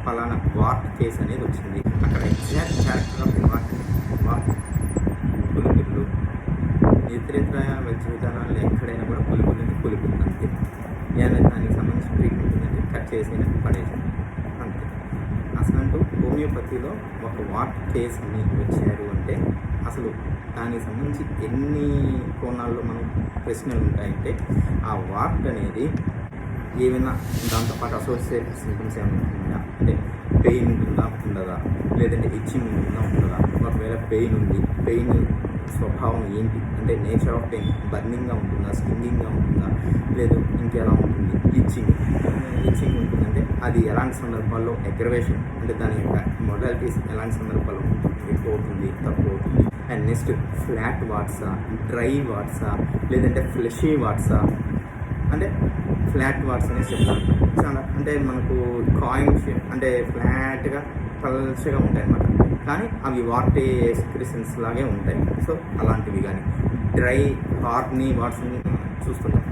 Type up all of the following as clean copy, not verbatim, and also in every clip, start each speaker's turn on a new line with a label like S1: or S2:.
S1: పలానా వార్ట్ కేసు అనేది వచ్చింది. అక్కడ ఎగ్జాక్ట్ క్యారెక్టర్ ఆఫ్ ది వార్ట్ పులిపిల్లు. ఇతరితర వైద్య విధానాల్లో ఎక్కడైనా కూడా పులిపిల్లు అంతే. ఏదైనా దానికి సంబంధించిన ట్రీట్మెంట్ ఉందంటే కట్ చేసి పడేసాను అంతే. అసలు హోమియోపతిలో ఒక వార్ట్ కేసు అని వచ్చారు అంటే అసలు దానికి సంబంధించి ఎన్ని కోణాల్లో మనం ప్రశ్నలు ఉంటాయంటే ఆ వార్ట్ అనేది ఏమైనా దాంతోపాటు అసోసియేటెడ్ సింటమ్స్ ఏమైనా ఉంటుందా, అంటే పెయిన్ ఉంటుందా ఉండదా, లేదంటే ఇచ్చింగ్ ఉంటుందా ఉండదా, ఒకవేళ పెయిన్ ఉంది, పెయిన్ స్వభావం ఏంటి, అంటే నేచర్ ఆఫ్ పెయిన్ బర్నింగ్గా ఉంటుందా, స్టింగింగ్గా ఉంటుందా, లేదు ఇంకెలా ఉంటుంది, ఇచ్చింగ్ ఉంటుందంటే అది ఎలాంటి సందర్భాల్లో అగ్రవేషన్, అంటే దాని యొక్క మొడాలిటీస్ ఎలాంటి సందర్భాల్లో ఎక్కువ అవుతుంది తక్కువ అవుతుంది. అండ్ నెక్స్ట్ ఫ్లాట్ వాట్సా, డ్రై వాట్సా, లేదంటే ఫ్లెషీ వాట్సా. అంటే ఫ్లాట్ వాట్స్ అనేది చెప్తాను చాలా, అంటే మనకు కాయిన్స్ అంటే ఫ్లాట్గా పల్చగా ఉంటాయి అన్నమాట, కానీ అవి వాటే ఎక్స్క్రిషన్స్ లాగే ఉంటాయి. సో అలాంటివి కానీ డ్రై హార్నీ వాట్స్ని చూస్తుంటాం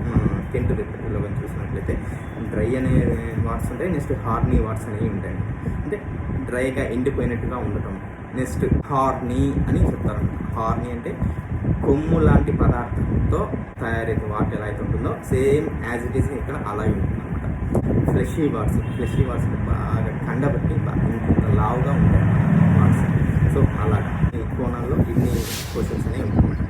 S1: కెంట్ రిపీట్లో కానీ చూసినట్లయితే డ్రై అనే వాట్స్ ఉంటాయి, నెక్స్ట్ హార్నీ వాట్స్ అనేవి ఉంటాయి. అంటే డ్రైగా ఎండిపోయినట్టుగా ఉండటం. నెక్స్ట్ హార్నీ అని చెప్తారు. హార్నీ అంటే కొమ్ము లాంటి పదార్థంతో తయారైతే వాట్ ఎలా అయితే ఉంటుందో సేమ్ యాజ్ ఇట్ ఈస్ ఇక్కడ అలాగే ఉంటుంది అనమాట. ఫ్లెషీ వాట్స్ బాగా కండబట్టి బాగా లావుగా ఉంటాయి వాట్స్. సో అలాగా ఈ కోణాల్లో ఇన్ని క్వశ్చన్స్ అనేవి ఉంటాయి.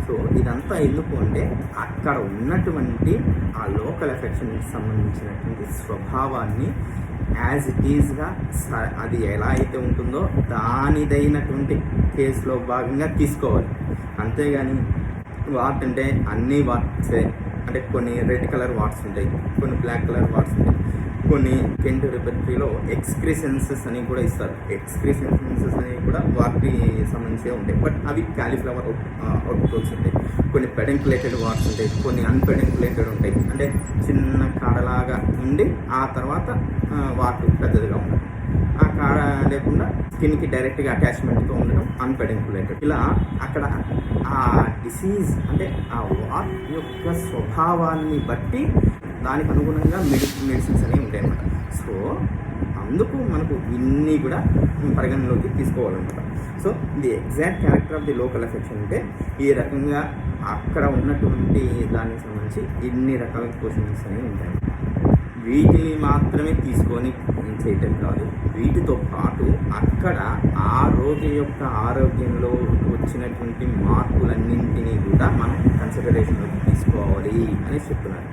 S1: సో ఇదంతా ఎందుకు అంటే అక్కడ ఉన్నటువంటి ఆ లోకల్ ఎఫెక్షన్కి సంబంధించినటువంటి స్వభావాన్ని యాజ్ ఇట్ ఈజ్గా అది ఎలా అయితే ఉంటుందో దానిదైనటువంటి కేసులో భాగంగా తీసుకోవాలి. అంతేగాని వాట్ అంటే అన్ని వాట్సే, అంటే కొన్ని రెడ్ కలర్ వాట్స్ ఉంటాయి, కొన్ని బ్లాక్ కలర్ వాట్స్ ఉంటాయి, కొన్ని కెంట్ రిపర్టరీలో ఎక్స్క్రిసెన్సెస్ అని కూడా ఇస్తారు. ఎక్స్క్రిసెన్సెస్ అనేవి కూడా వాటికి సంబంధించే ఉంటాయి, బట్ అవి క్యాలీఫ్లవర్ అవుట్పుట్స్ ఉంటాయి. కొన్ని పెడెంకులేటెడ్ వాట్స్ ఉంటాయి, కొన్ని అన్పెడెంకులేటెడ్ ఉంటాయి, అంటే చిన్న కాడలాగా ఉండి ఆ తర్వాత వాటర్ పెద్దదిగా ఉండడం. ఆ కాడ లేకుండా స్కిన్కి డైరెక్ట్గా అటాచ్మెంట్తో ఉండడం అన్పెడెంకులేటెడ్. ఇలా అక్కడ ఆ డిసీజ్ అంటే ఆ వాట్ యొక్క స్వభావాన్ని బట్టి దానికి అనుగుణంగా మెడిసిన్స్ అనేవి ఉంటాయి అన్నమాట. సో అందుకు మనకు ఇన్ని కూడా పరిగణలోకి తీసుకోవాలన్నమాట. So the exact character of the local affection అంటే ఈ రకంగా అక్కడ ఉన్నటువంటి దానికి సంబంధించి ఇన్ని రకాల క్వశ్చన్స్ అనేవి ఉంటాయి. వీటిని మాత్రమే తీసుకొని చేయటం కాదు, వీటితో పాటు అక్కడ ఆ రోగి యొక్క ఆరోగ్యంలో వచ్చినటువంటి మార్పులన్నింటినీ కూడా మనం కన్సిడరేషన్లోకి తీసుకోవాలి అని చెప్తున్నారు.